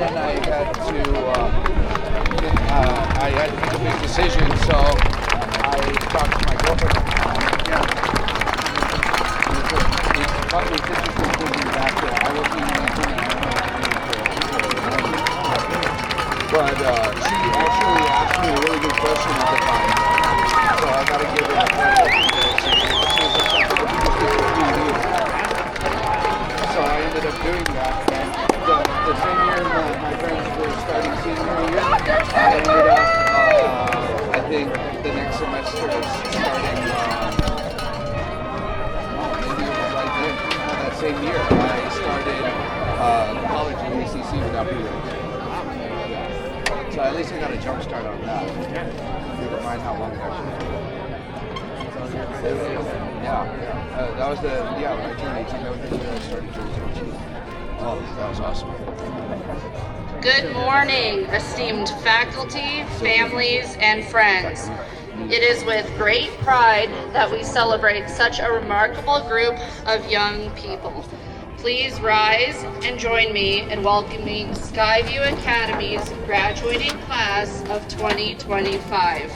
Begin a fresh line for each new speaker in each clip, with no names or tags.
then I had to make a big decision, so I talked to my girlfriend at the time. Yeah. It's interesting thinking back that I wasn't even but she actually asked me a really good question at the time, so I gotta give her credit. So I ended up doing that, and the same year my friends were starting senior year, I ended up, I think the next semester is starting, maybe it was right then, that same year, I started college at ACC without pre-regs. So at least I got a jump start on that. Never mind how long that was. Yeah, that was when I turned 18, that was the year I started doing. Oh, that was awesome.
Good morning, esteemed faculty, families, and friends. It is with great pride that we celebrate such a remarkable group of young people. Please rise and join me in welcoming SkyView Academy's graduating class of 2025.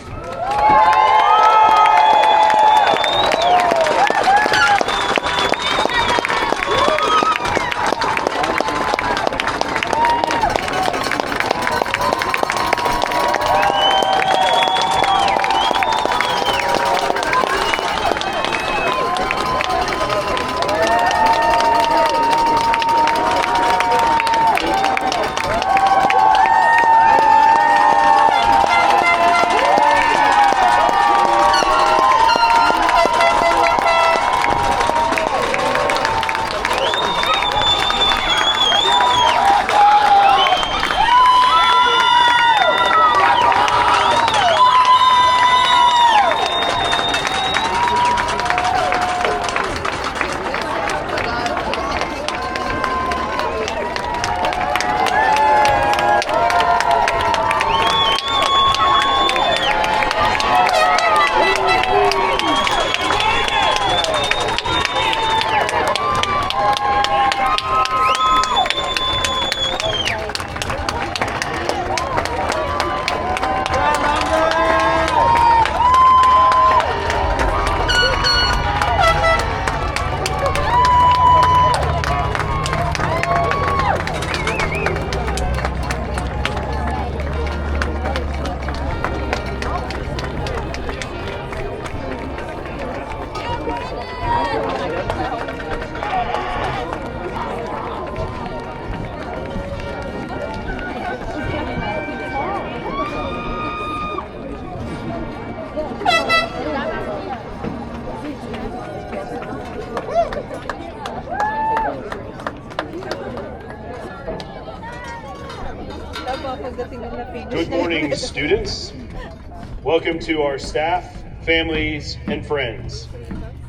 Good morning, students. Welcome to our staff, families, and friends.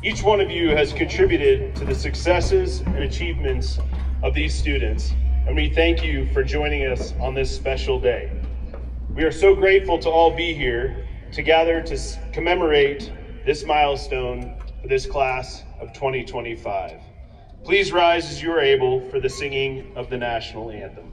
Each one of you has contributed to the successes and achievements of these students, and we thank you for joining us on this special day. We are so grateful to all be here together to commemorate this milestone for this class of 2025. Please rise as you are able for the singing of the national anthem.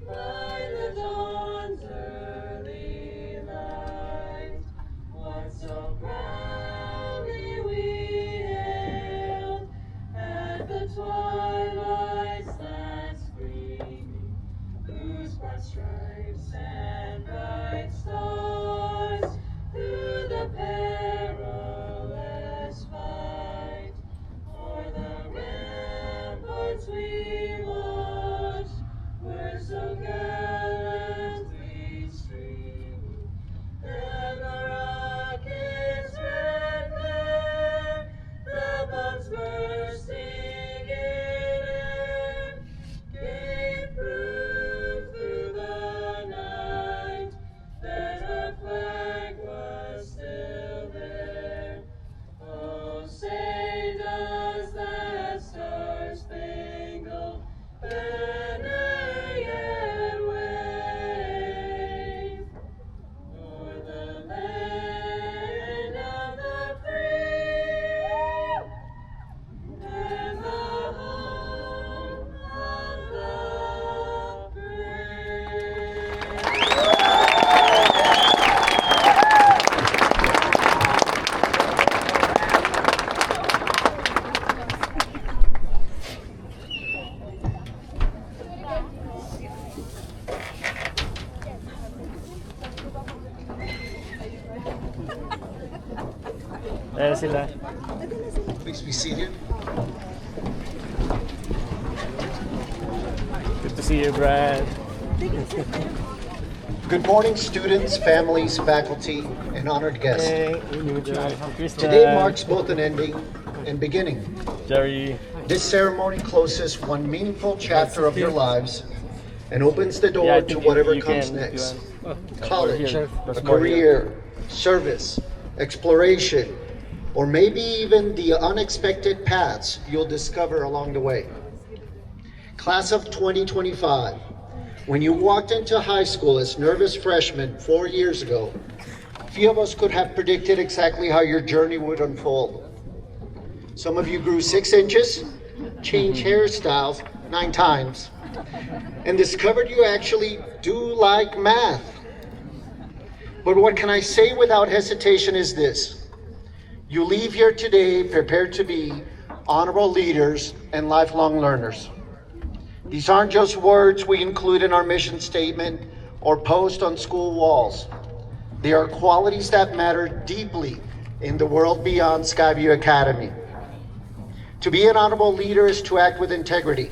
By the dawn's early light, what Ayan sila.
Please be seated.
Good to see you, Brad.
Good morning, students, families, faculty, and honored guests.
Hey, Kristen.
Today marks both an ending and beginning.
Jerry.
This ceremony closes one meaningful chapter of your lives and opens the door to whatever comes next. College, a career, service, exploration, or maybe even the unexpected paths you'll discover along the way. Class of 2025, when you walked into high school as nervous freshmen 4 years ago, few of us could have predicted exactly how your journey would unfold. Some of you grew 6 inches, changed hairstyles 9 times, and discovered you actually do like math. But what can I say without hesitation is this: you leave here today prepared to be honorable leaders and lifelong learners. These aren't just words we include in our mission statement or post on school walls. They are qualities that matter deeply in the world beyond SkyView Academy. To be an honorable leader is to act with integrity.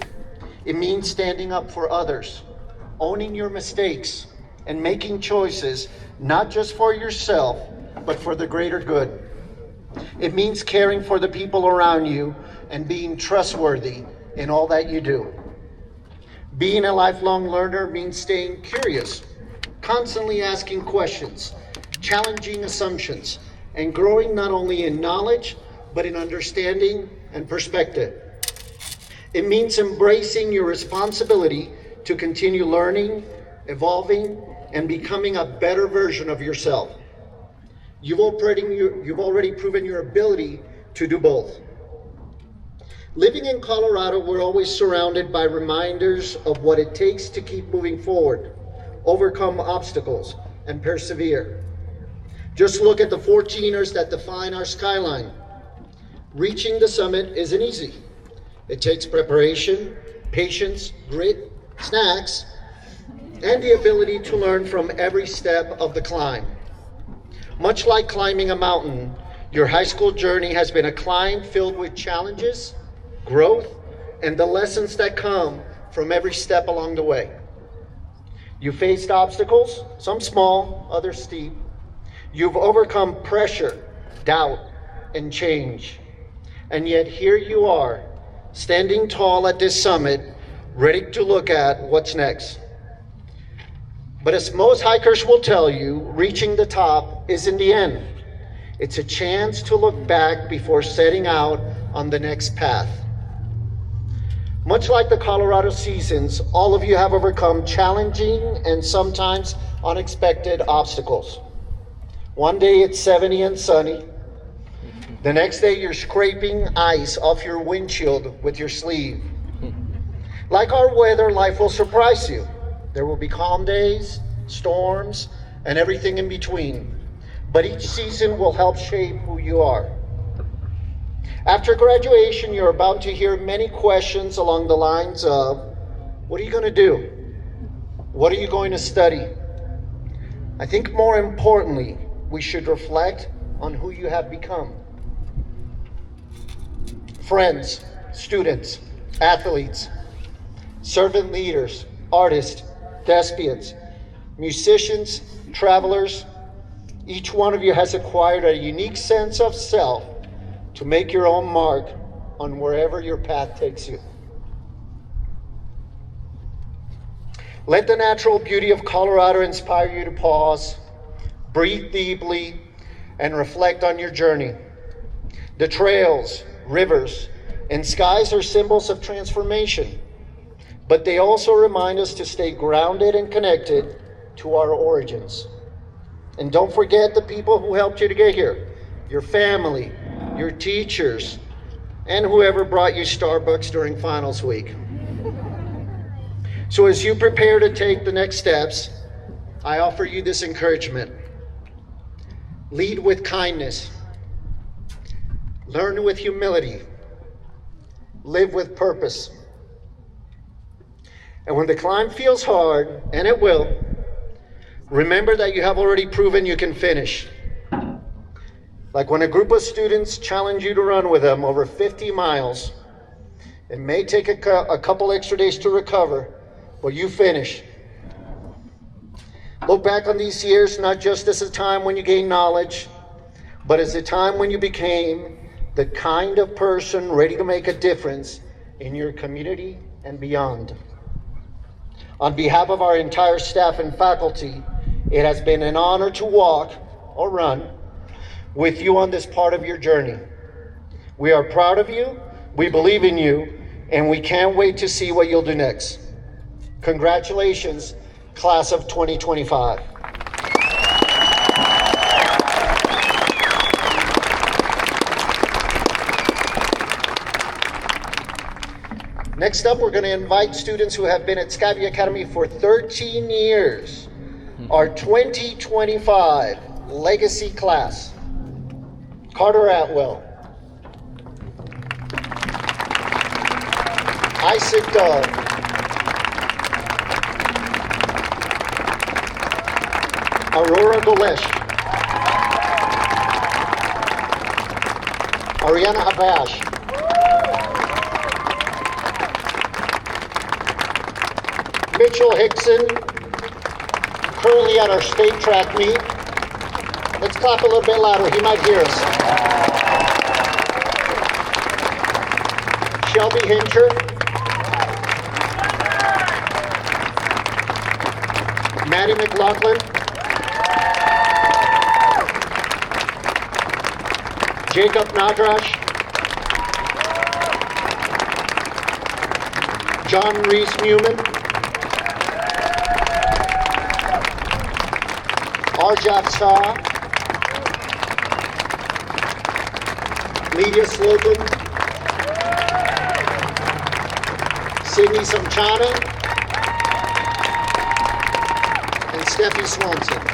It means standing up for others, owning your mistakes, and making choices not just for yourself, but for the greater good. It means caring for the people around you and being trustworthy in all that you do. Being a lifelong learner means staying curious, constantly asking questions, challenging assumptions, and growing not only in knowledge, but in understanding and perspective. It means embracing your responsibility to continue learning, evolving, and becoming a better version of yourself. You've already proven your ability to do both. Living in Colorado, we're always surrounded by reminders of what it takes to keep moving forward, overcome obstacles, and persevere. Just look at the 14ers that define our skyline. Reaching the summit isn't easy. It takes preparation, patience, grit, snacks, and the ability to learn from every step of the climb. Much like climbing a mountain, your high school journey has been a climb filled with challenges, growth, and the lessons that come from every step along the way. You faced obstacles, some small, others steep. You've overcome pressure, doubt, and change. And yet here you are, standing tall at this summit, ready to look at what's next. But as most hikers will tell you, reaching the top isn't the end. It's a chance to look back before setting out on the next path. Much like the Colorado seasons, all of you have overcome challenging and sometimes unexpected obstacles. One day it's 70 and sunny. The next day you're scraping ice off your windshield with your sleeve. Like our weather, life will surprise you. There will be calm days, storms, and everything in between. But each season will help shape who you are. After graduation, you're about to hear many questions along the lines of, what are you going to do? What are you going to study? I think more importantly, we should reflect on who you have become. Friends, students, athletes, servant leaders, artists, thespians, musicians, travelers, each one of you has acquired a unique sense of self to make your own mark on wherever your path takes you. Let the natural beauty of Colorado inspire you to pause, breathe deeply, and reflect on your journey. The trails, rivers, and skies are symbols of transformation, but they also remind us to stay grounded and connected to our origins. And don't forget the people who helped you to get here, your family, your teachers, and whoever brought you Starbucks during finals week. So as you prepare to take the next steps, I offer you this encouragement. Lead with kindness. Learn with humility. Live with purpose. And when the climb feels hard, and it will, remember that you have already proven you can finish. Like when a group of students challenge you to run with them over 50 miles, it may take a couple extra days to recover, but you finish. Look back on these years not just as a time when you gained knowledge, but as a time when you became the kind of person ready to make a difference in your community and beyond. On behalf of our entire staff and faculty, it has been an honor to walk or run with you on this part of your journey. We are proud of you, we believe in you, and we can't wait to see what you'll do next. Congratulations, class of 2025. Next up, we're going to invite students who have been at SkyView Academy for 13 years, our 2025 legacy class. Carter Atwell, Isaac Dove, Aurora Golesh, Ariana Abash, Mitchell Hickson, currently at our state track meet. Let's clap a little bit louder, he might hear us. Shelby Hincher, Maddie McLaughlin, Jacob Nadrash, John Reese Newman, Arjat Shah, Lydia Slocum, Sydney Samchana, and Steffi Swanson.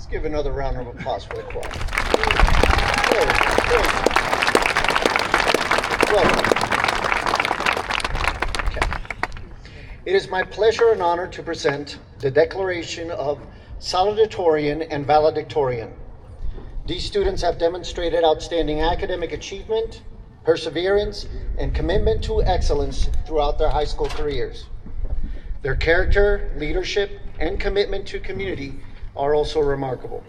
give another round of applause for the choir. Okay. It is my pleasure and honor to present the Declaration of Salutatorian and Valedictorian. These students have demonstrated outstanding academic achievement, perseverance, and commitment to excellence throughout their high school careers. Their character, leadership, and commitment to community are also remarkable.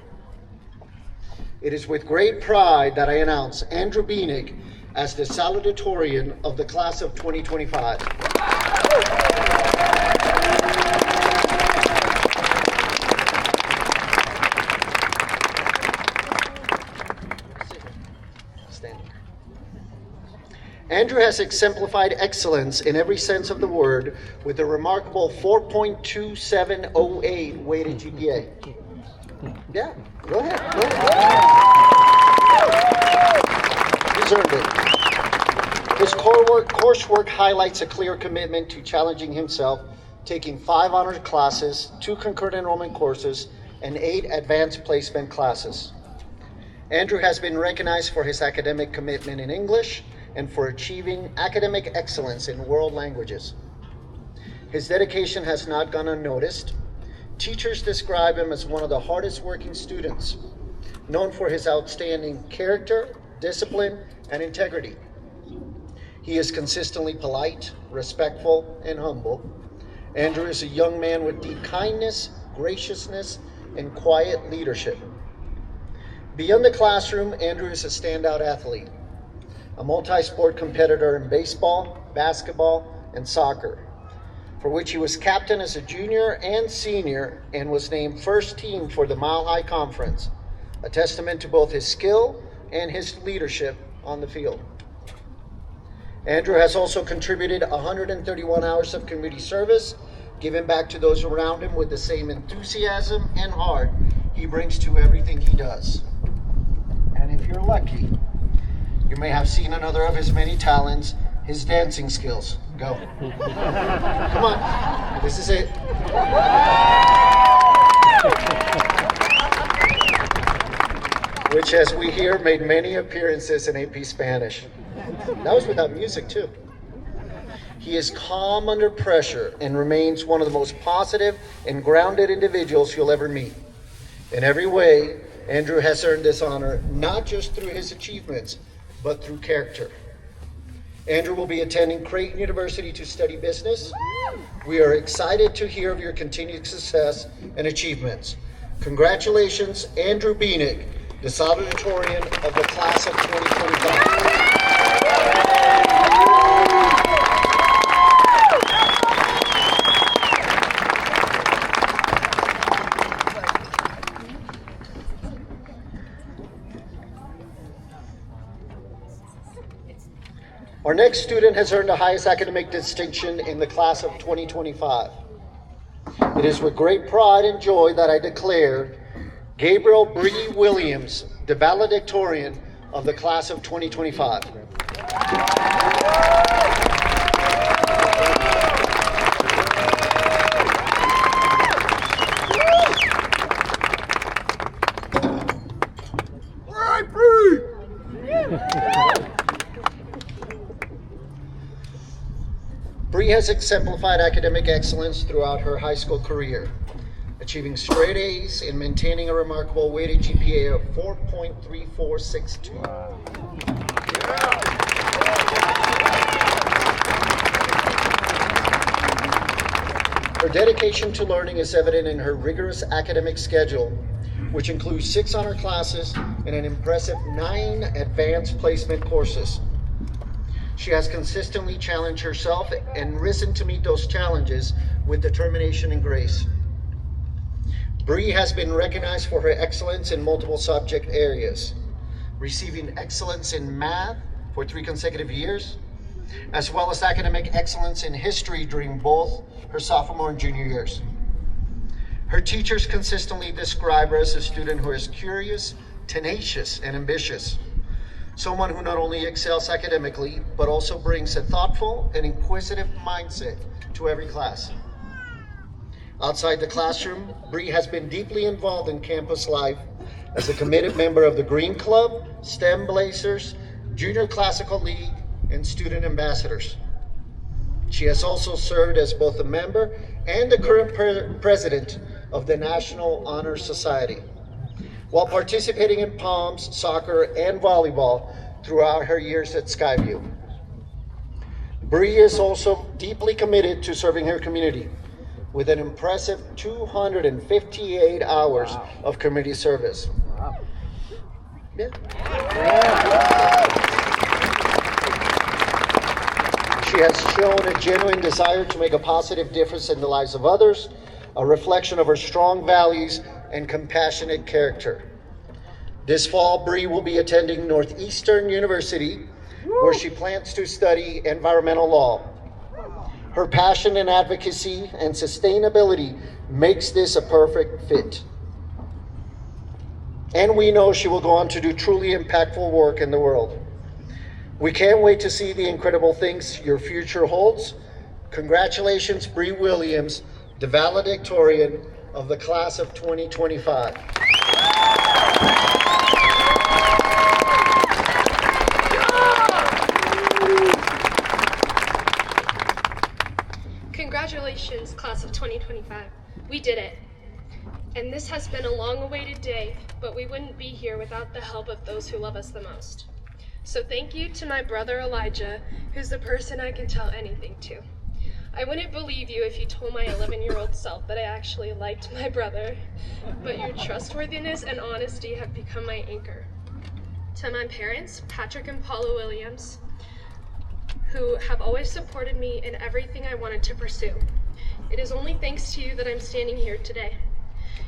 It is with great pride that I announce Andrew Beanick as the salutatorian of the class of 2025. Andrew has exemplified excellence in every sense of the word with a remarkable 4.2708 weighted GPA. Yeah, go ahead. He's earned it. His coursework highlights a clear commitment to challenging himself, taking 5 honors classes, 2 concurrent enrollment courses, and 8 advanced placement classes. Andrew has been recognized for his academic commitment in English and for achieving academic excellence in world languages. His dedication has not gone unnoticed. Teachers describe him as one of the hardest working students, known for his outstanding character, discipline, and integrity. He is consistently polite, respectful, and humble. Andrew is a young man with deep kindness, graciousness, and quiet leadership. Beyond the classroom, Andrew is a standout athlete, a multi-sport competitor in baseball, basketball, and soccer, for which he was captain as a junior and senior and was named first team for the Mile High Conference, a testament to both his skill and his leadership on the field. Andrew has also contributed 131 hours of community service, giving back to those around him with the same enthusiasm and heart he brings to everything he does. And if you're lucky, you may have seen another of his many talents, his dancing skills. Go. Come on, this is it. Which, as we hear, made many appearances in AP Spanish. That was without music, too. He is calm under pressure and remains one of the most positive and grounded individuals you'll ever meet. In every way, Andrew has earned this honor, not just through his achievements, but through character. Andrew will be attending Creighton University to study business. We are excited to hear of your continued success and achievements. Congratulations, Andrew Beanick, the salutatorian of the class of 2025. Our next student has earned the highest academic distinction in the class of 2025. It is with great pride and joy that I declare Gabriel Bree Williams, the valedictorian of the class of 2025. All right, Bree! Bree has exemplified academic excellence throughout her high school career, achieving straight A's and maintaining a remarkable weighted GPA of 4.3462. Her dedication to learning is evident in her rigorous academic schedule, which includes 6 honor classes and an impressive 9 advanced placement courses. She has consistently challenged herself and risen to meet those challenges with determination and grace. Bree has been recognized for her excellence in multiple subject areas, receiving excellence in math for 3 consecutive years, as well as academic excellence in history during both her sophomore and junior years. Her teachers consistently describe her as a student who is curious, tenacious, and ambitious. Someone who not only excels academically, but also brings a thoughtful and inquisitive mindset to every class. Outside the classroom, Bree has been deeply involved in campus life as a committed member of the Green Club, STEM Blazers, Junior Classical League, and Student Ambassadors. She has also served as both a member and the current president of the National Honor Society, while participating in POMS, soccer, and volleyball throughout her years at SkyView. Bree is also deeply committed to serving her community with an impressive 258 hours of community service. Yeah. She has shown a genuine desire to make a positive difference in the lives of others, a reflection of her strong values and compassionate character. This fall, Bree will be attending Northeastern University, where she plans to study environmental law. Her passion and advocacy and sustainability makes this a perfect fit. And we know she will go on to do truly impactful work in the world. We can't wait to see the incredible things your future holds. Congratulations, Bree Williams, the valedictorian of the class of 2025.
Congratulations, class of 2025. We did it. And this has been a long-awaited day, but we wouldn't be here without the help of those who love us the most. So thank you to my brother Elijah, who's the person I can tell anything to. I wouldn't believe you if you told my 11-year-old self that I actually liked my brother, but your trustworthiness and honesty have become my anchor. To my parents, Patrick and Paula Williams, who have always supported me in everything I wanted to pursue. It is only thanks to you that I'm standing here today.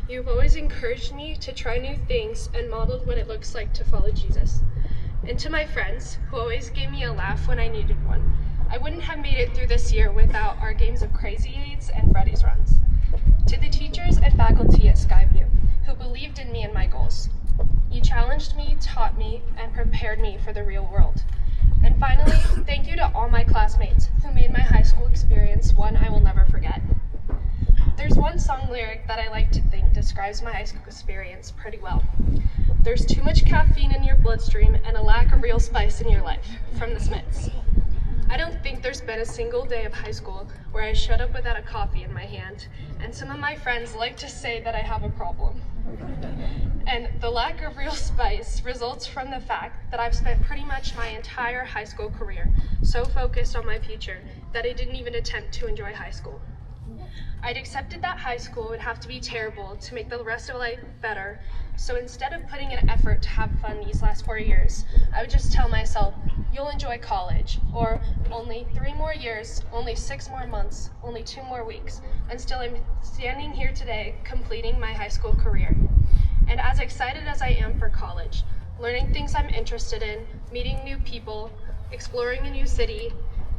You've always encouraged me to try new things and modeled what it looks like to follow Jesus. And to my friends, who always gave me a laugh when I needed one. I wouldn't have made it through this year without our games of Crazy Eights and Freddy's Runs. To the teachers and faculty at SkyView, who believed in me and my goals. You challenged me, taught me, and prepared me for the real world. And finally, thank you to all my classmates who made my high school experience one I will never forget. There's one song lyric that I like to think describes my high school experience pretty well. There's too much caffeine in your bloodstream and a lack of real spice in your life, from the Smiths. I don't think there's been a single day of high school where I showed up without a coffee in my hand, and some of my friends like to say that I have a problem. And the lack of real spice results from the fact that I've spent pretty much my entire high school career so focused on my future that I didn't even attempt to enjoy high school. I'd accepted that high school would have to be terrible to make the rest of life better, so instead of putting in effort to have fun these last 4 years, I would just tell myself, you'll enjoy college, or only 3 more years, only 6 more months, only 2 more weeks, and still I'm standing here today completing my high school career. And as excited as I am for college, learning things I'm interested in, meeting new people, exploring a new city,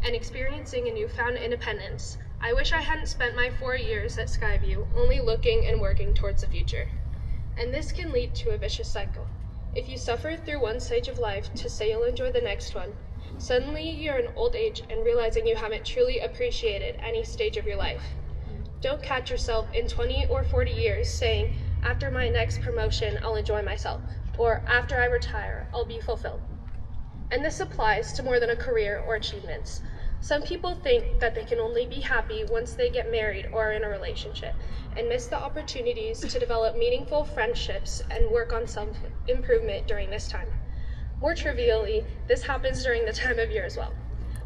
and experiencing a newfound independence, I wish I hadn't spent my 4 years at SkyView only looking and working towards the future. And this can lead to a vicious cycle. If you suffer through one stage of life to say you'll enjoy the next one, suddenly you're in old age and realizing you haven't truly appreciated any stage of your life. Don't catch yourself in 20 or 40 years saying, after my next promotion, I'll enjoy myself, or after I retire, I'll be fulfilled. And this applies to more than a career or achievements. Some people think that they can only be happy once they get married or are in a relationship, and miss the opportunities to develop meaningful friendships and work on self-improvement during this time. More trivially, this happens during the time of year as well.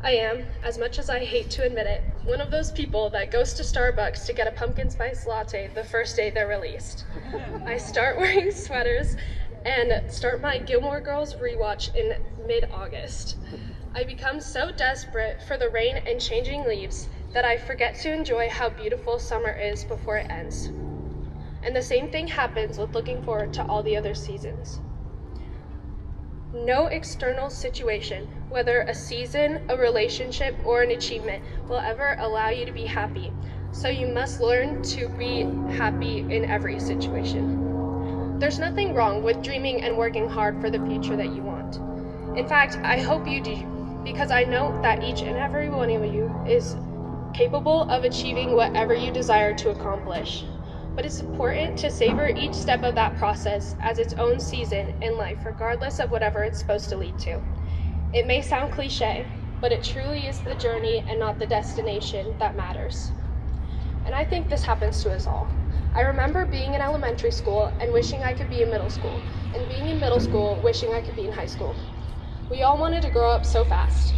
I am, as much as I hate to admit it, one of those people that goes to Starbucks to get a pumpkin spice latte the first day they're released. I start wearing sweaters and start my Gilmore Girls rewatch in mid-August. I become so desperate for the rain and changing leaves that I forget to enjoy how beautiful summer is before it ends. And the same thing happens with looking forward to all the other seasons. No external situation, whether a season, a relationship, or an achievement, will ever allow you to be happy. So you must learn to be happy in every situation. There's nothing wrong with dreaming and working hard for the future that you want. In fact, I hope you do, because I know that each and every one of you is capable of achieving whatever you desire to accomplish. But it's important to savor each step of that process as its own season in life, regardless of whatever it's supposed to lead to. It may sound cliche, but it truly is the journey and not the destination that matters. And I think this happens to us all. I remember being in elementary school and wishing I could be in middle school, and being in middle school wishing I could be in high school. We all wanted to grow up so fast.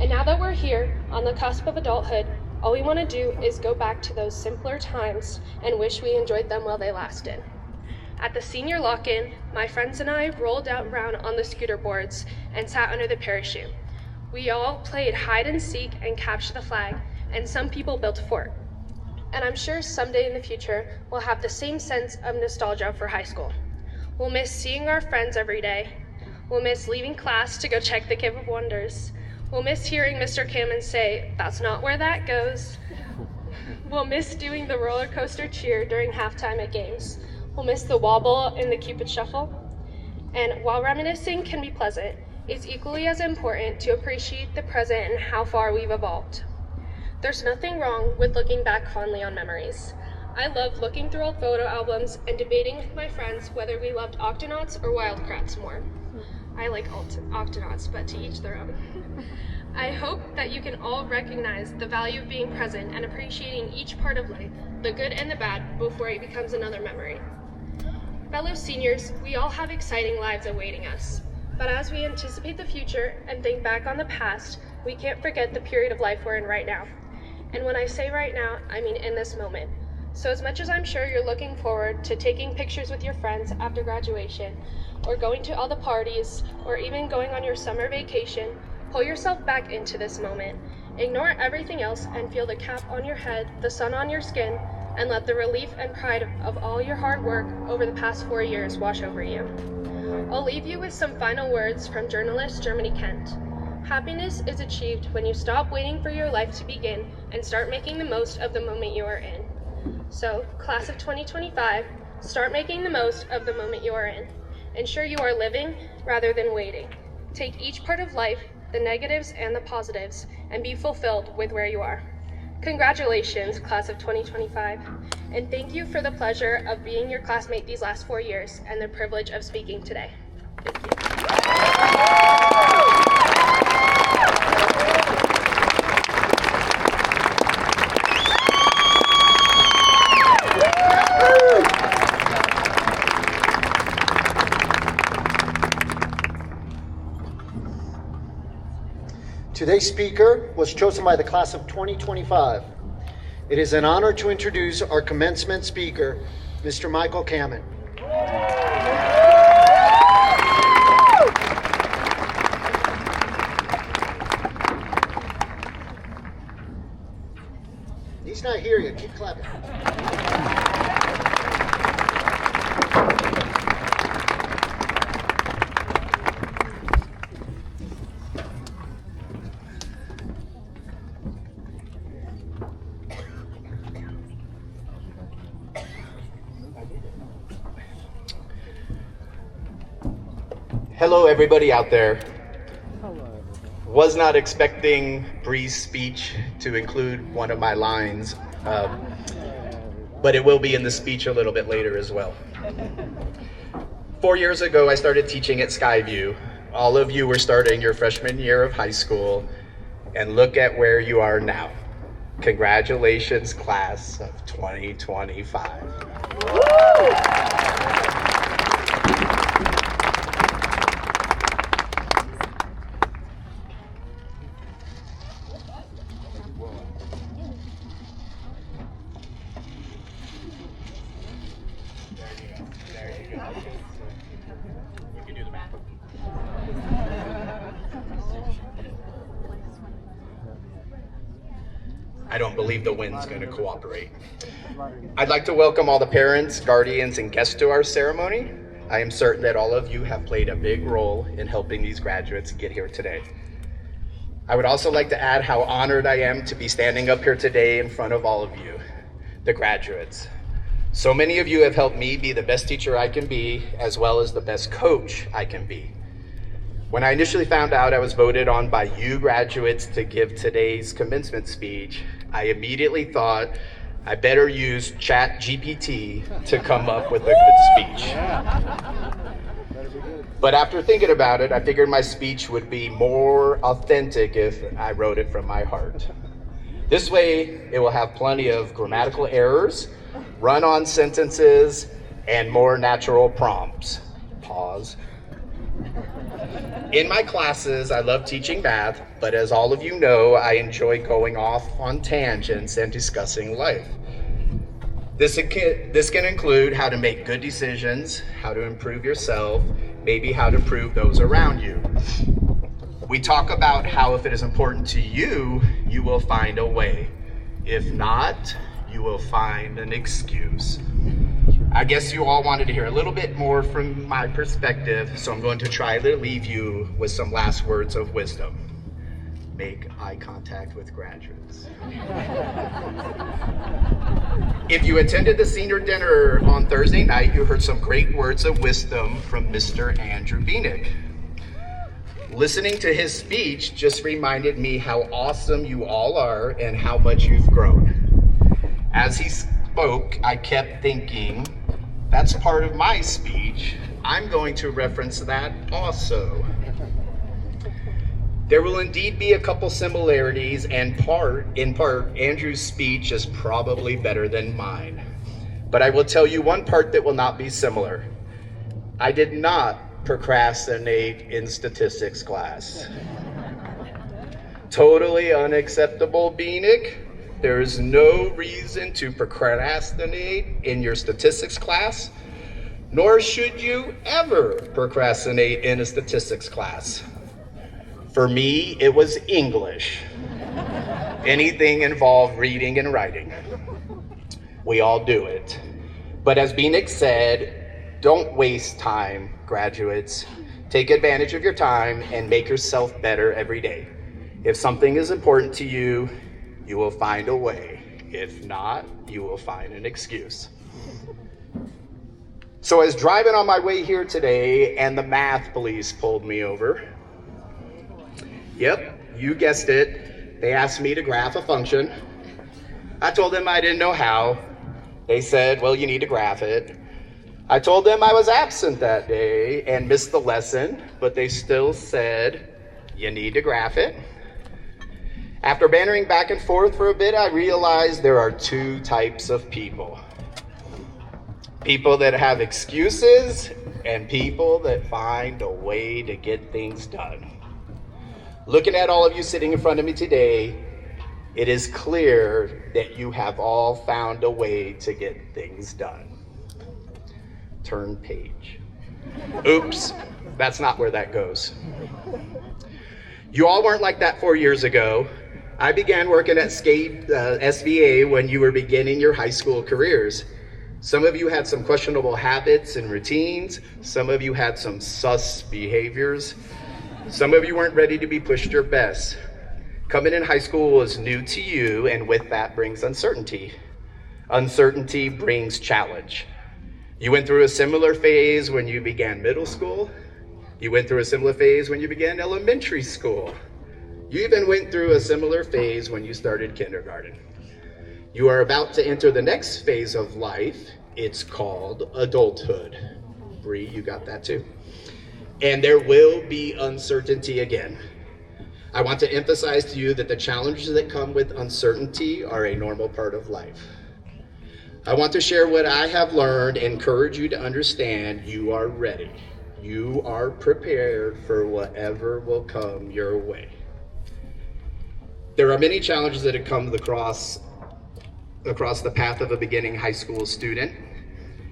And now that we're here, on the cusp of adulthood, all we want to do is go back to those simpler times and wish we enjoyed them while they lasted. At the senior lock-in, my friends and I rolled out around on the scooter boards and sat under the parachute. We all played hide and seek and capture the flag, and some people built a fort. And I'm sure someday in the future, we'll have the same sense of nostalgia for high school. We'll miss seeing our friends every day. We'll miss leaving class to go check the Cave of Wonders. We'll miss hearing Mr. Cameron say, "That's not where that goes." We'll miss doing the roller coaster cheer during halftime at games. We'll miss the wobble in the Cupid Shuffle. And while reminiscing can be pleasant, it's equally as important to appreciate the present and how far we've evolved. There's nothing wrong with looking back fondly on memories. I love looking through old photo albums and debating with my friends whether we loved Octonauts or Wildcrats more. I like Octonauts, but to each their own. I hope that you can all recognize the value of being present and appreciating each part of life, the good and the bad, before it becomes another memory. Fellow seniors, we all have exciting lives awaiting us. But as we anticipate the future and think back on the past, we can't forget the period of life we're in right now. And when I say right now, I mean in this moment. So as much as I'm sure you're looking forward to taking pictures with your friends after graduation, or going to all the parties, or even going on your summer vacation, pull yourself back into this moment. Ignore everything else and feel the cap on your head, the sun on your skin, and let the relief and pride of all your hard work over the past 4 years wash over you. I'll leave you with some final words from journalist Germany Kent. Happiness is achieved when you stop waiting for your life to begin and start making the most of the moment you are in. So, class of 2025, start making the most of the moment you are in. Ensure you are living rather than waiting. Take each part of life, the negatives and the positives, and be fulfilled with where you are. Congratulations, class of 2025, and thank you for the pleasure of being your classmate these last 4 years and the privilege of speaking today. Thank you.
Today's speaker was chosen by the class of 2025. It is an honor to introduce our commencement speaker, Mr. Michael Cameron. He's not here yet. Keep clapping.
Hello, everybody out there. Was not expecting Bree's speech to include one of my lines, but it will be in the speech a little bit later as well. 4 years ago, I started teaching at SkyView. All of you were starting your freshman year of high school, and look at where you are now. Congratulations, class of 2025. I don't believe the wind's going to cooperate. I'd like to welcome all the parents, guardians, and guests to our ceremony. I am certain that all of you have played a big role in helping these graduates get here today. I would also like to add how honored I am to be standing up here today in front of all of you, the graduates. So many of you have helped me be the best teacher I can be, as well as the best coach I can be. When I initially found out I was voted on by you graduates to give today's commencement speech, I immediately thought I better use ChatGPT to come up with a good speech. But after thinking about it, I figured my speech would be more authentic if I wrote it from my heart. This way, it will have plenty of grammatical errors, run-on sentences, and more natural prompts. Pause. In my classes, I love teaching math, but as all of you know, I enjoy going off on tangents and discussing life. This can include how to make good decisions, how to improve yourself, maybe how to improve those around you. We talk about how if it is important to you, you will find a way. If not, you will find an excuse. I guess you all wanted to hear a little bit more from my perspective, so I'm going to try to leave you with some last words of wisdom. Make eye contact with graduates. If you attended the senior dinner on Thursday night, you heard some great words of wisdom from Mr. Andrew Beanick. Listening to his speech just reminded me how awesome you all are and how much you've grown. As he spoke, I kept thinking, that's part of my speech. I'm going to reference that also. There will indeed be a couple similarities, and in part, Andrew's speech is probably better than mine. But I will tell you one part that will not be similar. I did not procrastinate in statistics class. Totally unacceptable, Beanick. There is no reason to procrastinate in your statistics class, nor should you ever procrastinate in a statistics class. For me, it was English. Anything involved reading and writing. We all do it. But as Beanick said, don't waste time, graduates. Take advantage of your time and make yourself better every day. If something is important to you, you will find a way. If not, you will find an excuse. So I was driving on my way here today and the math police pulled me over. Yep, you guessed it. They asked me to graph a function. I told them I didn't know how. They said, well, you need to graph it. I told them I was absent that day and missed the lesson, but they still said, you need to graph it. After bantering back and forth for a bit, I realized there are two types of people. People that have excuses and people that find a way to get things done. Looking at all of you sitting in front of me today, it is clear that you have all found a way to get things done. Turn page. Oops, that's not where that goes. You all weren't like that 4 years ago. I began working at SVA when you were beginning your high school careers. Some of you had some questionable habits and routines. Some of you had some sus behaviors. Some of you weren't ready to be pushed your best. Coming in high school was new to you, and with that brings uncertainty. Uncertainty brings challenge. You went through a similar phase when you began middle school. You went through a similar phase when you began elementary school. You even went through a similar phase when you started kindergarten. You are about to enter the next phase of life. It's called adulthood. Bree, you got that too. And there will be uncertainty again. I want to emphasize to you that the challenges that come with uncertainty are a normal part of life. I want to share what I have learned and encourage you to understand you are ready. You are prepared for whatever will come your way. There are many challenges that have come across the path of a beginning high school student.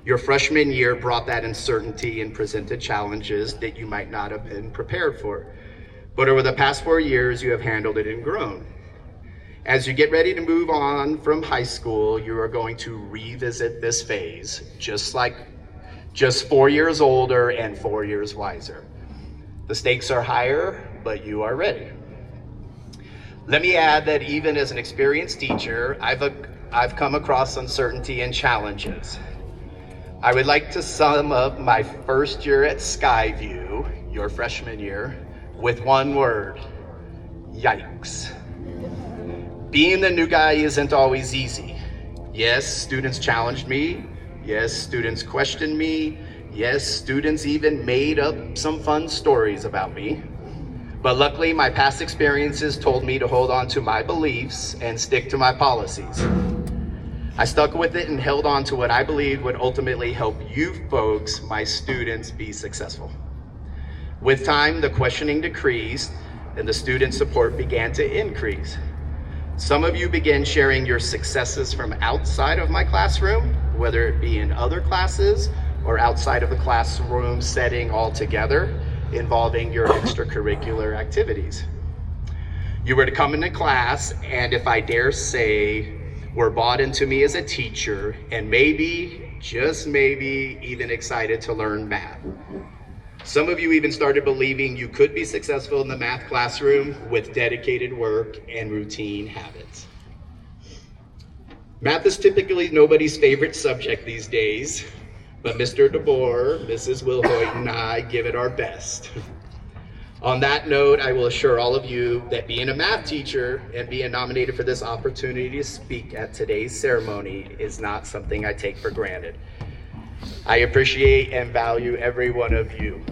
Your freshman year brought that uncertainty and presented challenges that you might not have been prepared for. But over the past 4 years, you have handled it and grown. As you get ready to move on from high school, you are going to revisit this phase, just 4 years older and 4 years wiser. The stakes are higher, but you are ready. Let me add that even as an experienced teacher, I've come across uncertainty and challenges. I would like to sum up my first year at SkyView, your freshman year, with one word: yikes. Being the new guy isn't always easy. Yes, students challenged me. Yes, students questioned me. Yes, students even made up some fun stories about me. But luckily, my past experiences told me to hold on to my beliefs and stick to my policies. I stuck with it and held on to what I believed would ultimately help you folks, my students, be successful. With time, the questioning decreased and the student support began to increase. Some of you began sharing your successes from outside of my classroom, whether it be in other classes or outside of the classroom setting altogether, involving your extracurricular activities. You were to come into class and, if I dare say, were bought into me as a teacher and maybe, just maybe, even excited to learn math. Some of you even started believing you could be successful in the math classroom with dedicated work and routine habits. Math is typically nobody's favorite subject these days, but Mr. DeBoer, Mrs. Wilhoit, and I give it our best. On that note, I will assure all of you that being a math teacher and being nominated for this opportunity to speak at today's ceremony is not something I take for granted. I appreciate and value every one of you.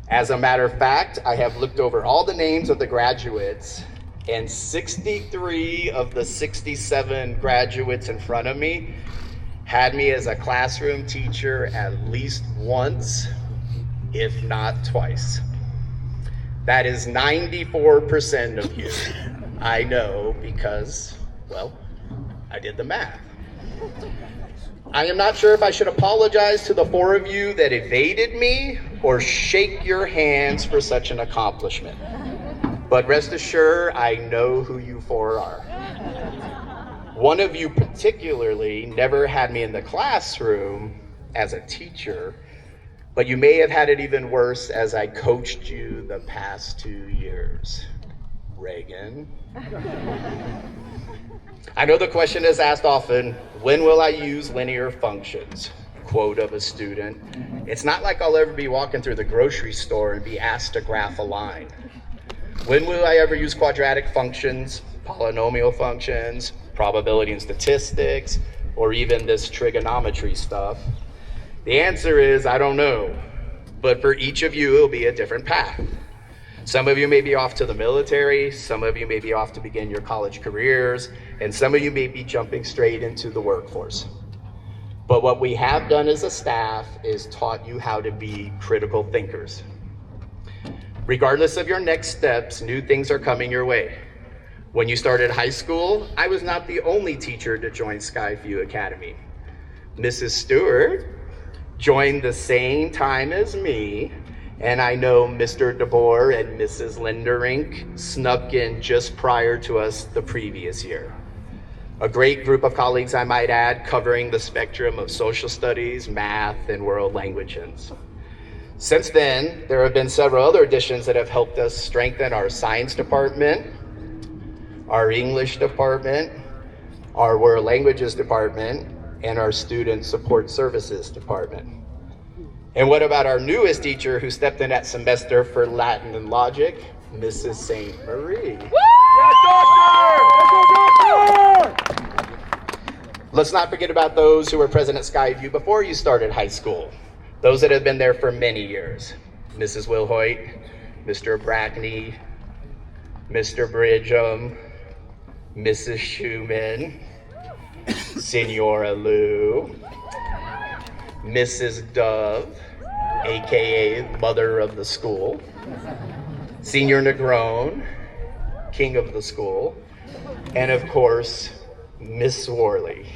As a matter of fact, I have looked over all the names of the graduates, and 63 of the 67 graduates in front of me had me as a classroom teacher at least once, if not twice. That is 94% of you. I know because, well, I did the math. I am not sure if I should apologize to the 4 of you that evaded me or shake your hands for such an accomplishment. But rest assured, I know who you 4 are. One of you particularly never had me in the classroom as a teacher, but you may have had it even worse as I coached you the past 2 years. Reagan. I know the question is asked often, when will I use linear functions? Quote of a student. It's not like I'll ever be walking through the grocery store and be asked to graph a line. When will I ever use quadratic functions, polynomial functions, probability and statistics, or even this trigonometry stuff? The answer is, I don't know. But for each of you, it'll be a different path. Some of you may be off to the military, some of you may be off to begin your college careers, and some of you may be jumping straight into the workforce. But what we have done as a staff is taught you how to be critical thinkers. Regardless of your next steps, new things are coming your way. When you started high school, I was not the only teacher to join SkyView Academy. Mrs. Stewart joined the same time as me, and I know Mr. DeBoer and Mrs. Linderink snuck in just prior to us the previous year. A great group of colleagues, I might add, covering the spectrum of social studies, math, and world languages. Since then, there have been several other additions that have helped us strengthen our science department, our English department, our world languages department, and our student support services department. And what about our newest teacher who stepped in that semester for Latin and Logic, Mrs. St. Marie? Let's not forget about those who were present at SkyView before you started high school. Those that have been there for many years. Mrs. Wilhoit, Mr. Brackney, Mr. Bridgham, Mrs. Schumann, Senora Lou, Mrs. Dove, AKA Mother of the School, Senior Negron, King of the School, and of course, Miss Worley.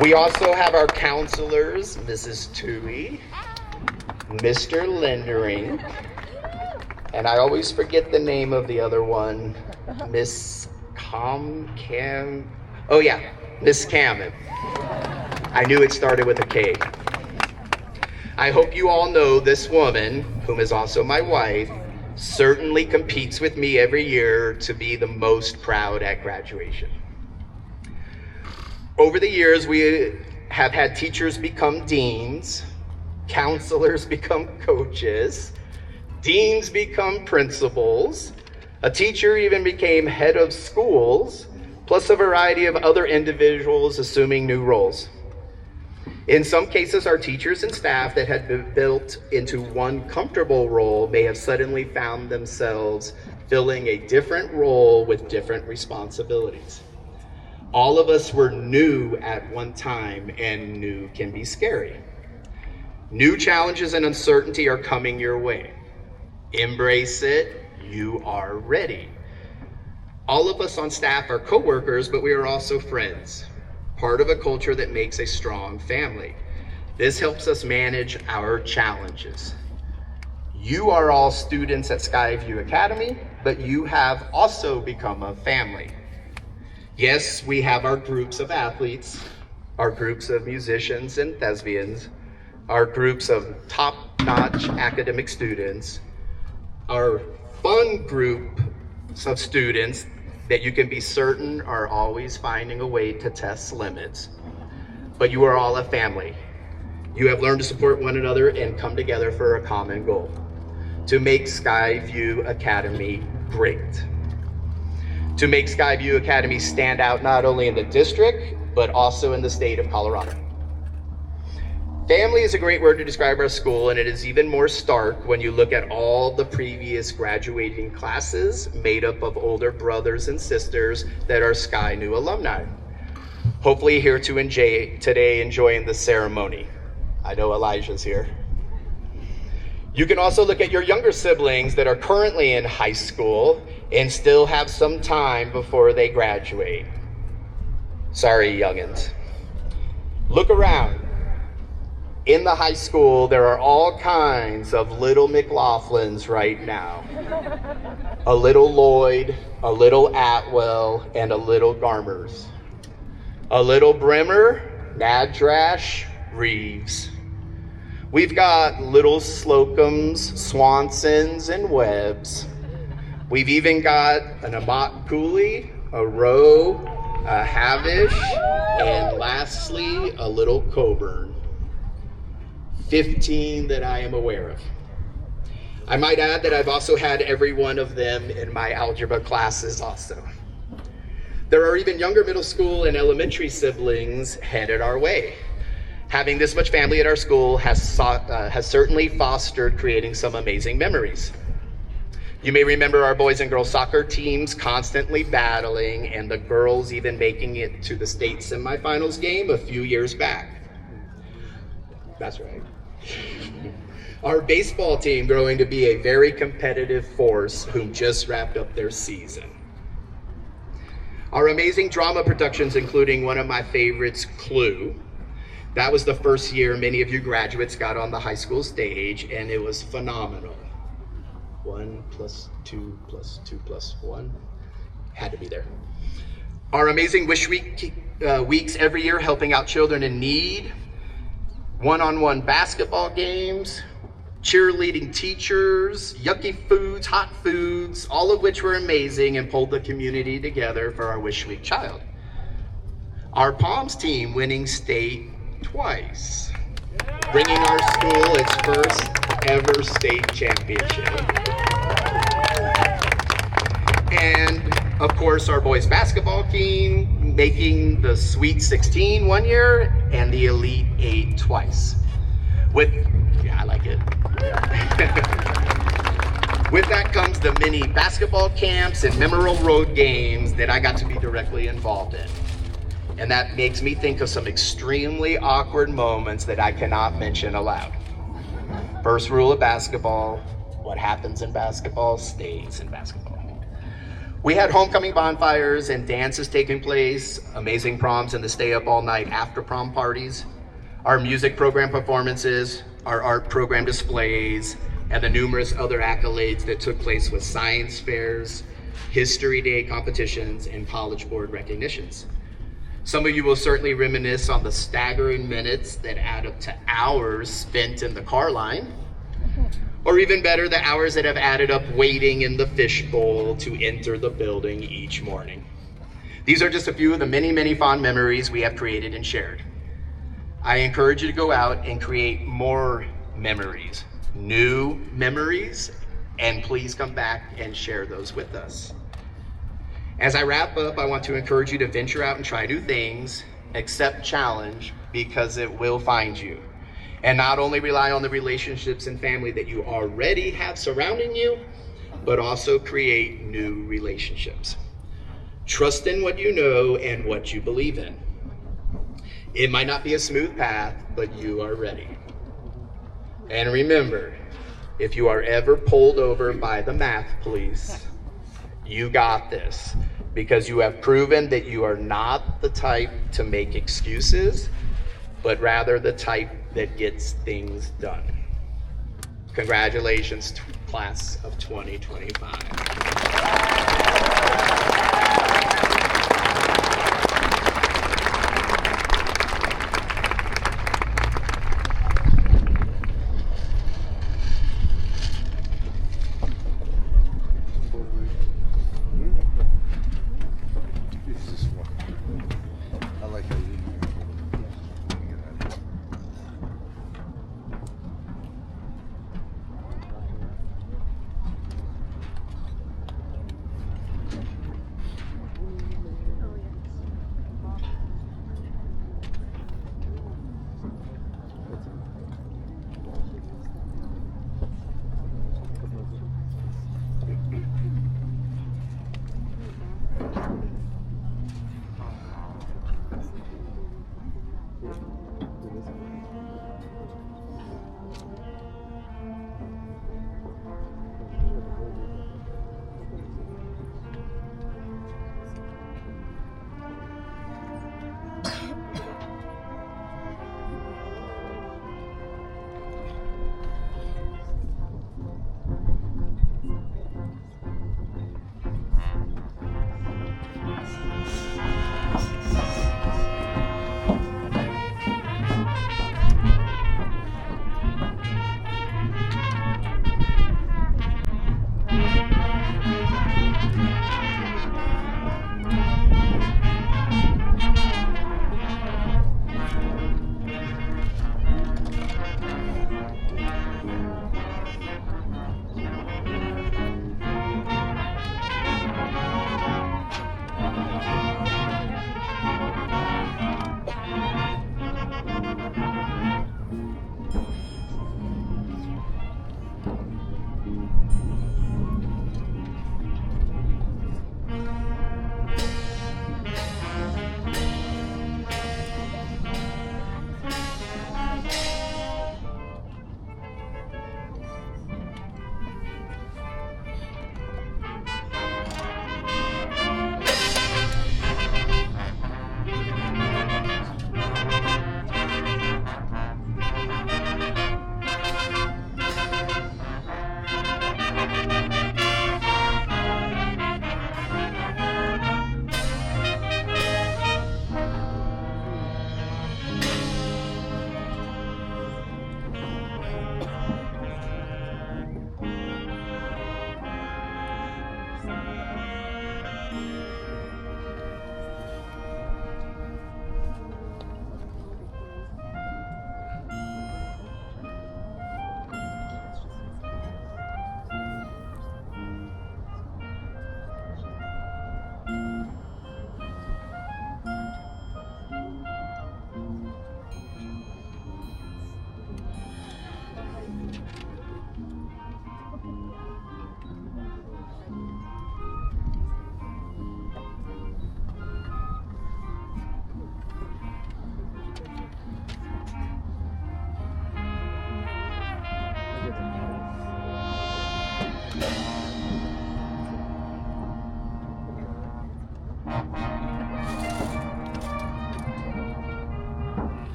We also have our counselors, Mrs. Tui, Mr. Lindering, and I always forget the name of the other one, Miss Miss Cammon. I knew it started with a K. I hope you all know this woman, whom is also my wife, certainly competes with me every year to be the most proud at graduation. Over the years, we have had teachers become deans, counselors become coaches, Deans become principals. A teacher even became head of schools, plus a variety of other individuals assuming new roles. In some cases, our teachers and staff that had been built into one comfortable role may have suddenly found themselves filling a different role with different responsibilities. All of us were new at one time, and new can be scary. New challenges and uncertainty are coming your way. Embrace it, you are ready. All of us on staff are coworkers, but we are also friends, part of a culture that makes a strong family. This helps us manage our challenges. You are all students at SkyView Academy, but you have also become a family. Yes, we have our groups of athletes, our groups of musicians and thespians, our groups of top-notch academic students, our fun groups of students that you can be certain are always finding a way to test limits. But you are all a family. You have learned to support one another and come together for a common goal, to make SkyView Academy great. To make SkyView Academy stand out not only in the district, but also in the state of Colorado. Family is a great word to describe our school, and it is even more stark when you look at all the previous graduating classes made up of older brothers and sisters that are Sky New alumni. Hopefully here to today enjoying the ceremony. I know Elijah's here. You can also look at your younger siblings that are currently in high school and still have some time before they graduate. Sorry, youngins. Look around. In the high school, there are all kinds of little McLaughlins right now. A little Lloyd, a little Atwell, and a little Garmers. A little Bremer, Nadrash, Reeves. We've got little Slocums, Swansons, and Webbs. We've even got an Amat Cooley, a Rowe, a Havish, and lastly, a little Coburn. 15 that I am aware of. I might add that I've also had every one of them in my algebra classes also. There are even younger middle school and elementary siblings headed our way. Having this much family at our school has certainly fostered creating some amazing memories. You may remember our boys and girls soccer teams constantly battling, and the girls even making it to the state semifinals game a few years back. That's right. Our baseball team growing to be a very competitive force whom just wrapped up their season. Our amazing drama productions, including one of my favorites, Clue. That was the first year many of you graduates got on the high school stage, and it was phenomenal. 1 + 2 + 2 + 1 had to be there. Our amazing Wish Week weeks every year helping out children in need. One-on-one basketball games, cheerleading teachers, yucky foods, hot foods, all of which were amazing and pulled the community together for our Wish Week child. Our Palms team winning state twice, bringing our school its first ever state championship. And of course, our boys basketball team making the Sweet 16 one year and the Elite 8 twice. Yeah, I like it. With that comes the many basketball camps and memorable road games that I got to be directly involved in. And that makes me think of some extremely awkward moments that I cannot mention aloud. First rule of basketball, what happens in basketball stays in basketball. We had homecoming bonfires and dances taking place, amazing proms and the stay up all night after prom parties, our music program performances, our art program displays, and the numerous other accolades that took place with science fairs, history day competitions, and college board recognitions. Some of you will certainly reminisce on the staggering minutes that add up to hours spent in the car line, or even better, the hours that have added up waiting in the fishbowl to enter the building each morning. These are just a few of the many, many fond memories we have created and shared. I encourage you to go out and create more memories, new memories, And please come back and share those with us. As I wrap up, I want to encourage you to venture out and try new things, accept challenge, because it will find you. And not only rely on the relationships and family that you already have surrounding you, but also create new relationships. Trust in what you know and what you believe in. It might not be a smooth path, but you are ready. And remember, if you are ever pulled over by the math police, you got this, because you have proven that you are not the type to make excuses, but rather the type that gets things done. Congratulations, class of 2025.
I like how you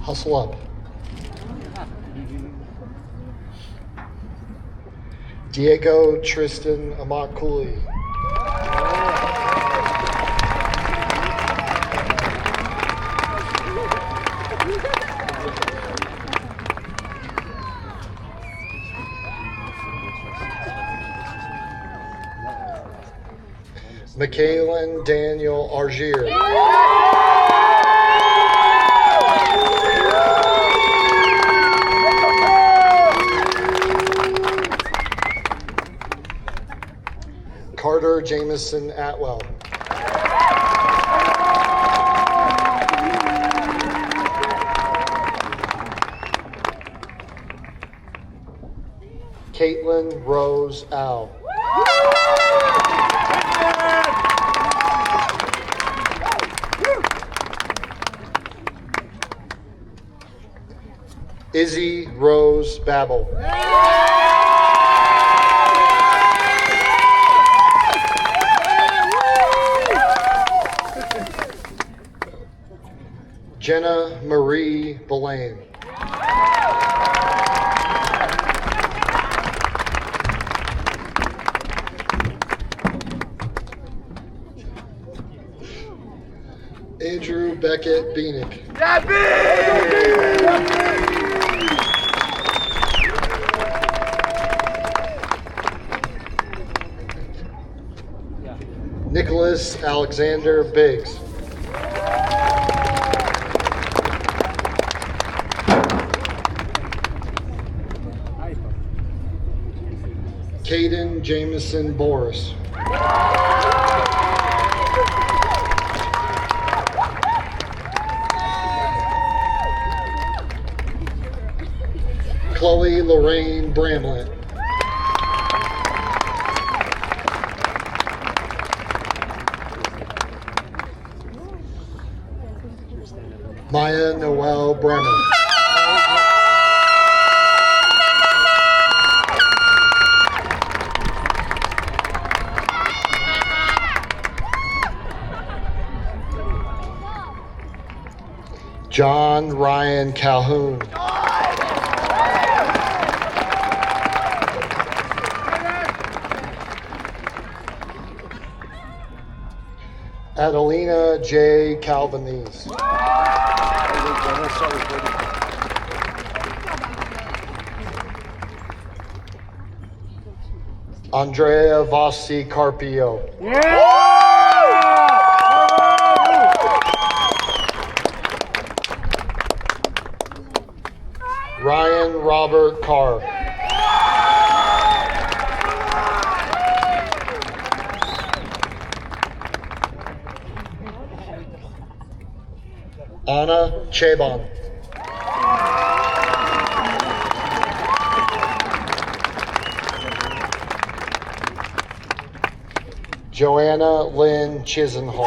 Hustle up. Diego Tristan Amat Cooley. Michaelan Daniel Argier. Carter Jameson Atwell. Caitlin Rose Al. Izzy Rose Babel. Jenna Marie Belaine. Andrew Beckett Beanick. Nicholas Alexander Biggs. Caden Jameson Boris. Chloe Lorraine Bramlett. Maya Noel Bremer. John Ryan Calhoun. Adelina J. Calvanese. Andrea Vossi Carpio. Ryan Robert Carr. Anna Chabon. Joanna Lynn Chisenhall.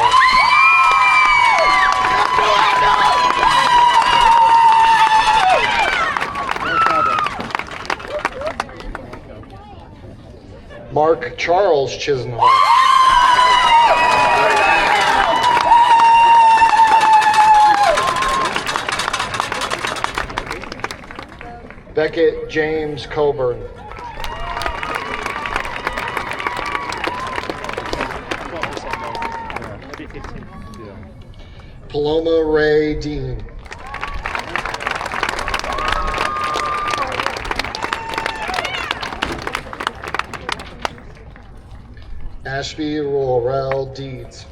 Mark Charles Chisenhall. Beckett James Coburn. Paloma Ray Dean. Ashby Laurel Deeds.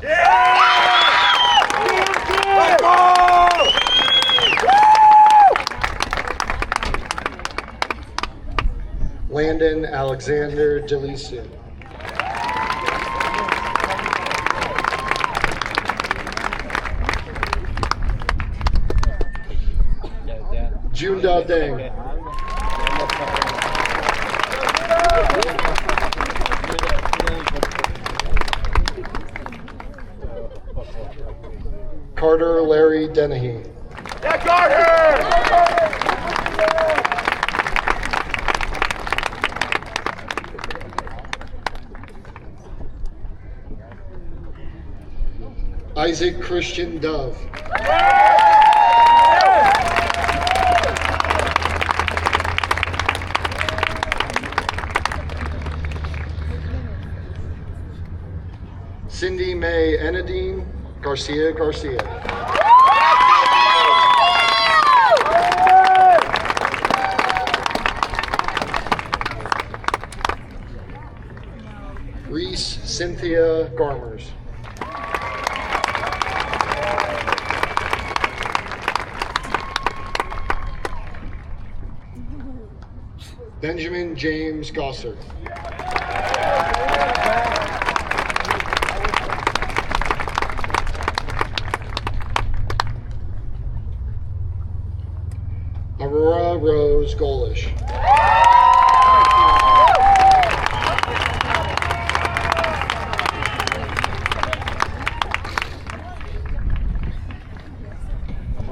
Landon Alexander Delisa. June Deng. Carter Larry Dennehy.
Yeah, Carter!
Isaac Christian Dove. Enadine Garcia Garcia. Reese Cynthia Garmers. Benjamin James Gossard. Aurora Rose Golish.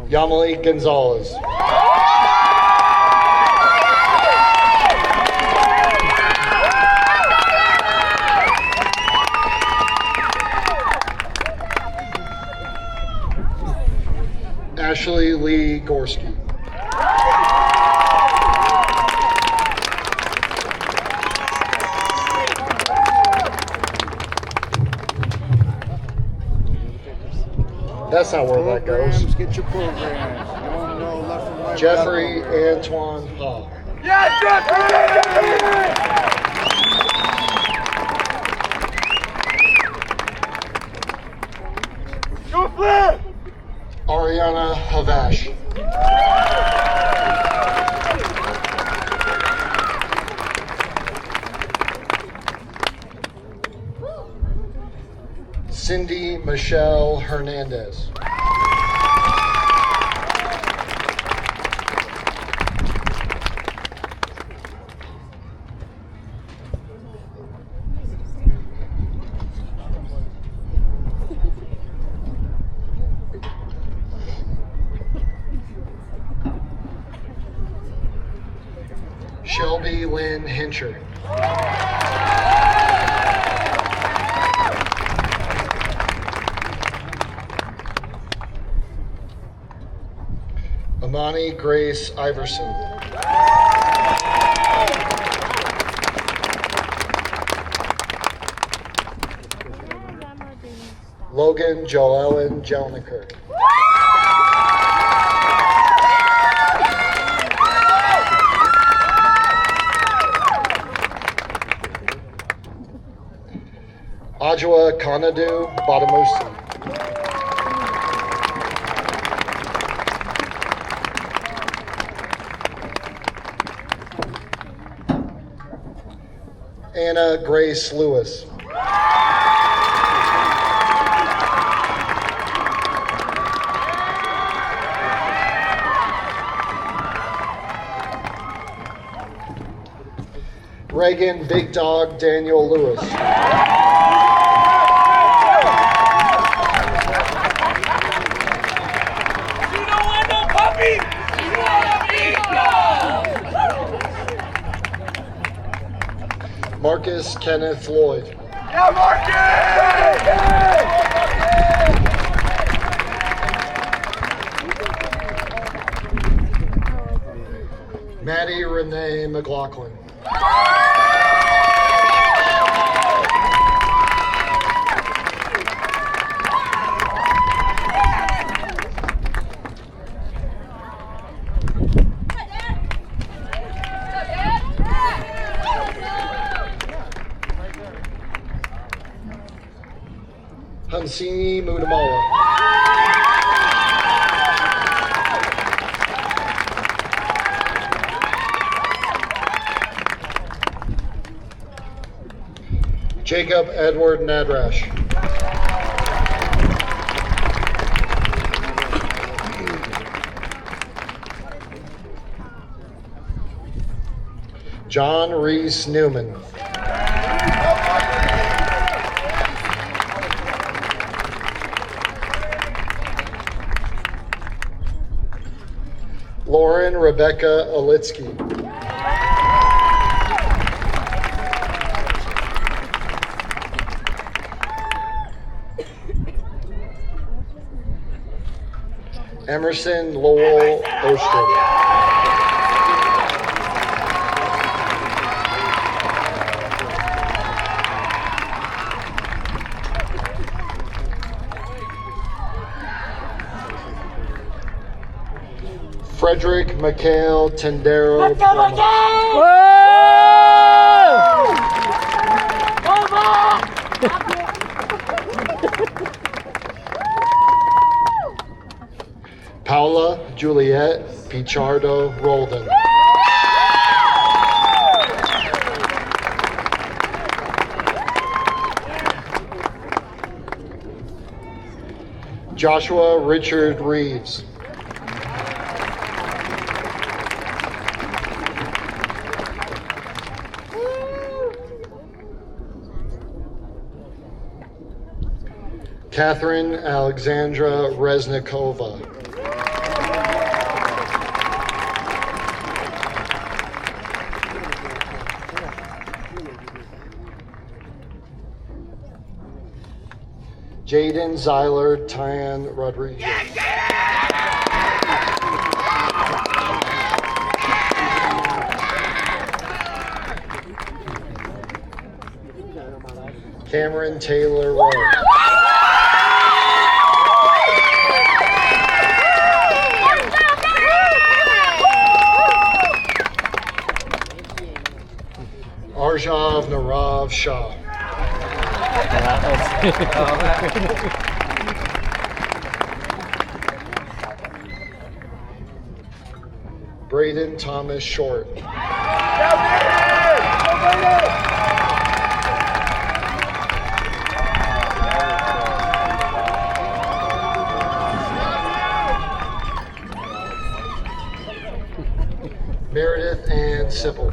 Yamali Gonzalez. Ashley Lee Gorski. That's not where that goes.
Get your programs. You don't know left from right.
Jeffrey Antoine Ha.
Yes, Jeffrey! Go flip!
Ariana Havash. Cindy Michelle Hernandez. Shelby Lynn Hincher. Amani Grace Iverson. Logan Joellen Jelniker. Ajwa Kanadu Badamusi. Anna Grace Lewis. Reagan Big Dog Daniel Lewis. Marcus Kenneth Lloyd.
Yeah, Marcus!
Maddie Renee McLaughlin. Hansini Mudamala. Jacob Edward Nadrash. John Reese Newman. Lauren Rebecca Olitsky. Emerson Lowell Oster. Frederick Mikhail Tendero. Paula Juliet Pichardo Roldan. Joshua Richard Reeves. Catherine Alexandra Reznikova. Jaden Zyler Tyan Rodriguez. Cameron Taylor Rowe. Arjav Narav Shah. Braden Thomas Short. Meredith Ann Sipple.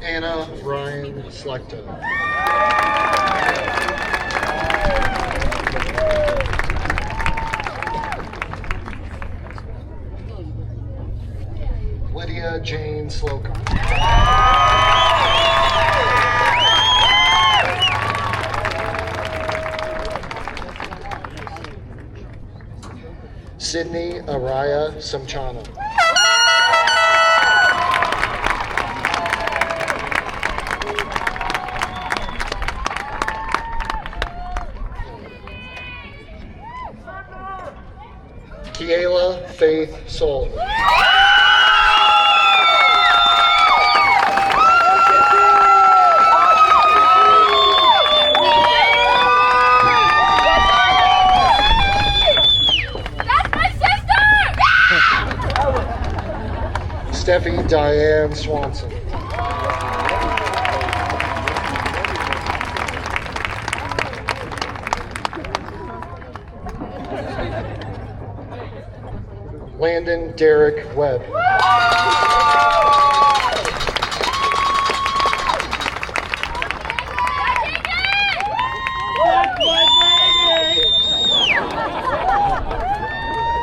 Anna Ryan Slechta. Lydia Jane Slocum. Sydney Araya Samchana. Kiela Faith Sullivan. Steffi Diane Swanson. Landon Derek Webb.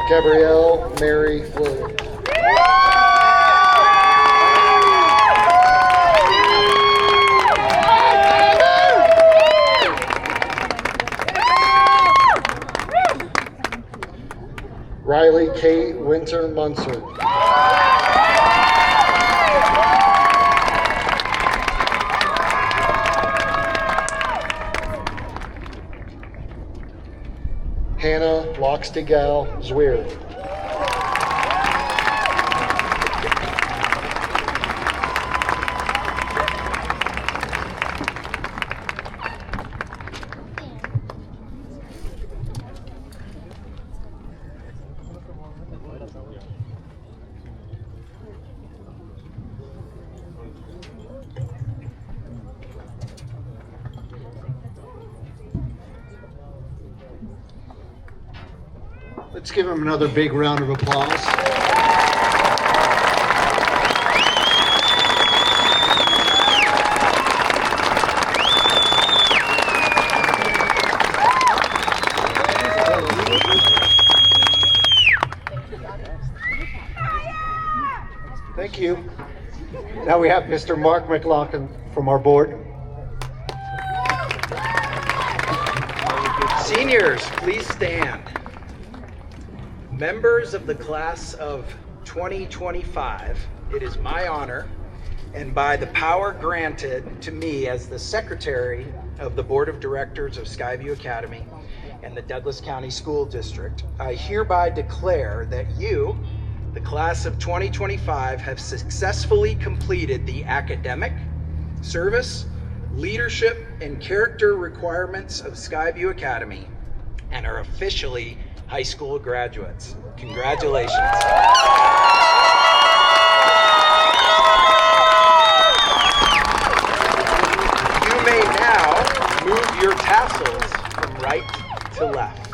Gabrielle Mary Williams. Riley Kate Winter Munson. Hannah Loxtegal Zwier. Let's give him another big round of applause. Thank you. Now we have Mr. Mark McLaughlin from our board.
Seniors, please stand. Members of the class of 2025, it is my honor
and by the power granted to me as the Secretary of the Board of Directors of SkyView Academy and the Douglas County School District, I hereby declare that you, the class of 2025, have successfully completed the academic, service, leadership, and character requirements of SkyView Academy and are officially high school graduates. Congratulations. You may now move your tassels from right to left.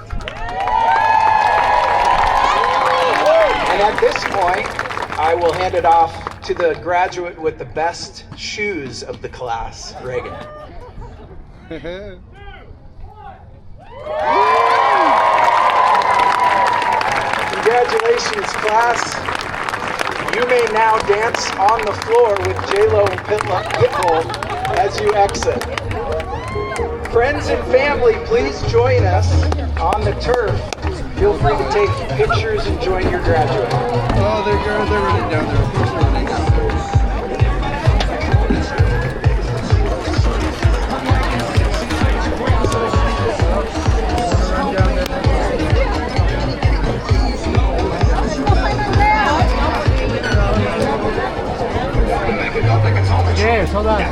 And at this point, I will hand it off to the graduate with the best shoes of the class, Reagan. Congratulations, class. You may now dance on the floor with J-Lo and Pitbull as you exit. Friends and family, please join us on the turf. Feel free to take pictures and join your graduate.
Oh, they're running down there. Of course they're running down there.
Yes, hold on.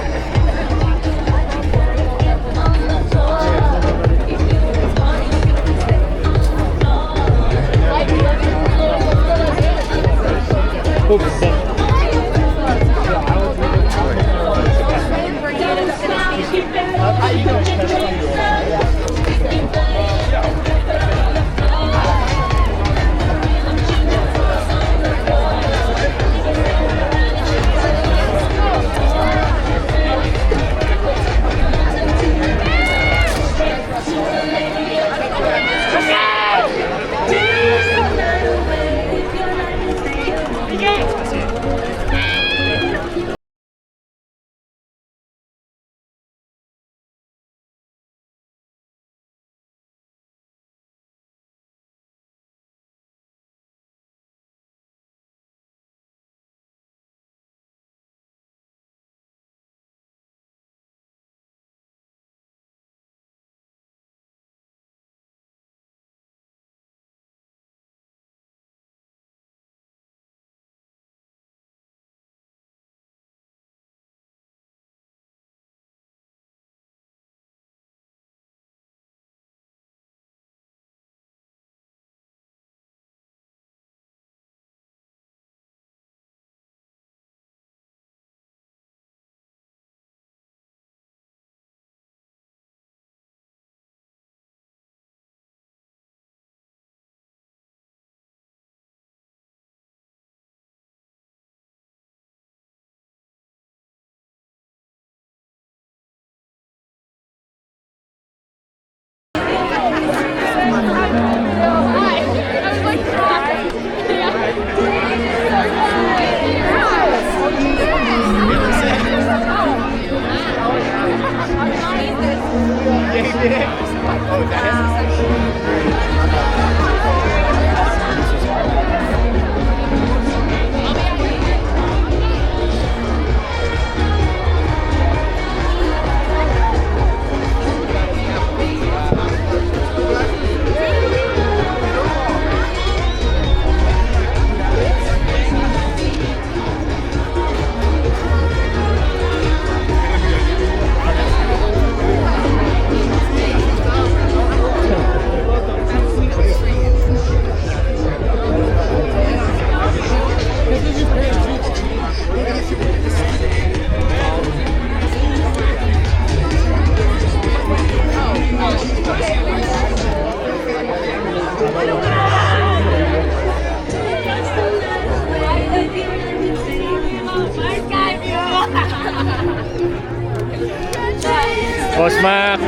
Osma.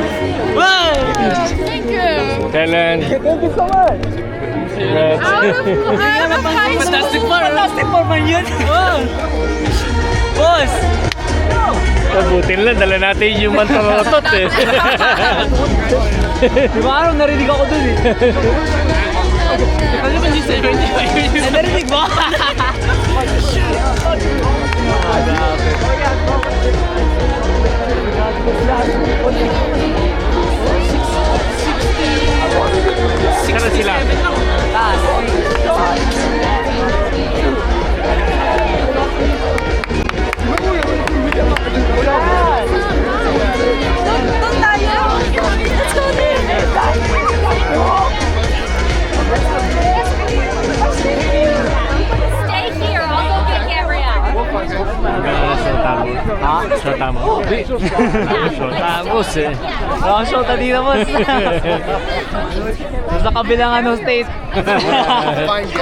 Thank you.
Kellen.
Thank you so much. Fantastic man yun. Boss.
Butin lang, dala natin yung mantorotot eh.
Di ba araw narinig ako dun eh. Ano ba yung G7? Narinig mo?
Ha? Shota mo? Hindi. Shota boss eh.
Baka shota dito, boss. Sa kabilang ano state.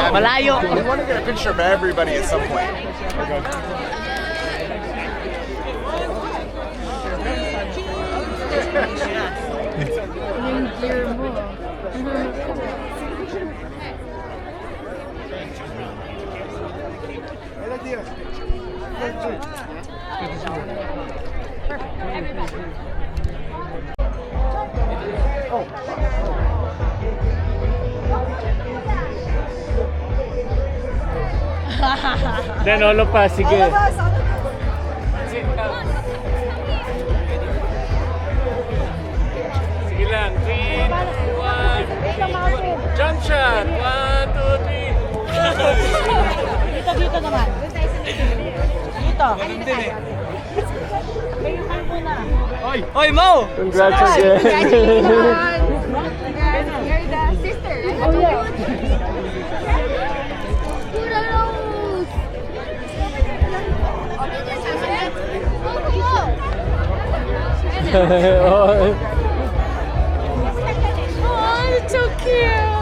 Malayo.
We want to get a picture of everybody at some point.
Yung gear mo.
Then all of us, sige. Sige lang. 3, 2, 1. Jump shot. 1, 2, 3.
Dito naman. Dito.
Oy, Mo!
Congrats again.
You're the sister, right? Oh, yeah.
Oh.
Oh, it's so cute.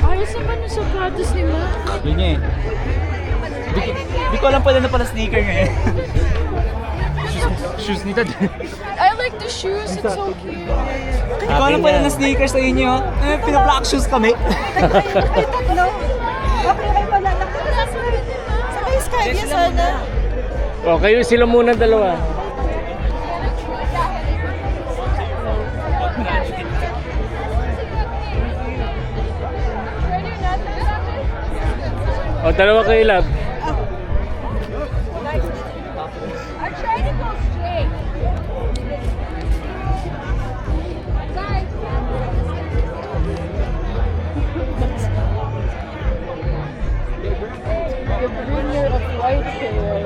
Ayos naman yung sapatos ni Ma.
Yun niya eh. Di ko alam pala na pala sneaker niya eh.
Shoes nito.
I like the shoes. It's so cute.
Di ko alam pala na sneakers sa inyo. Pina-black shoes kami.
Tatlo. Okay, kayo pala. Sabay SkyView sana.
O, kayo sila muna dalawa. O, dalawa kayo lab.
I'm trying to go straight. Guys. The bringer of white hair.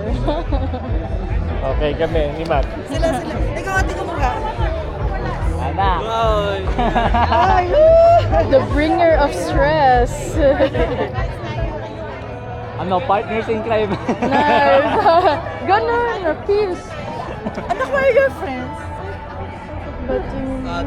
Okay kami, ni Matt.
Sila. Ikaw, ate ko mga.
Ana.
The bringer of stress.
Ano, partners in crime.
Nice. Ganun, peace. Ano ko your friends? But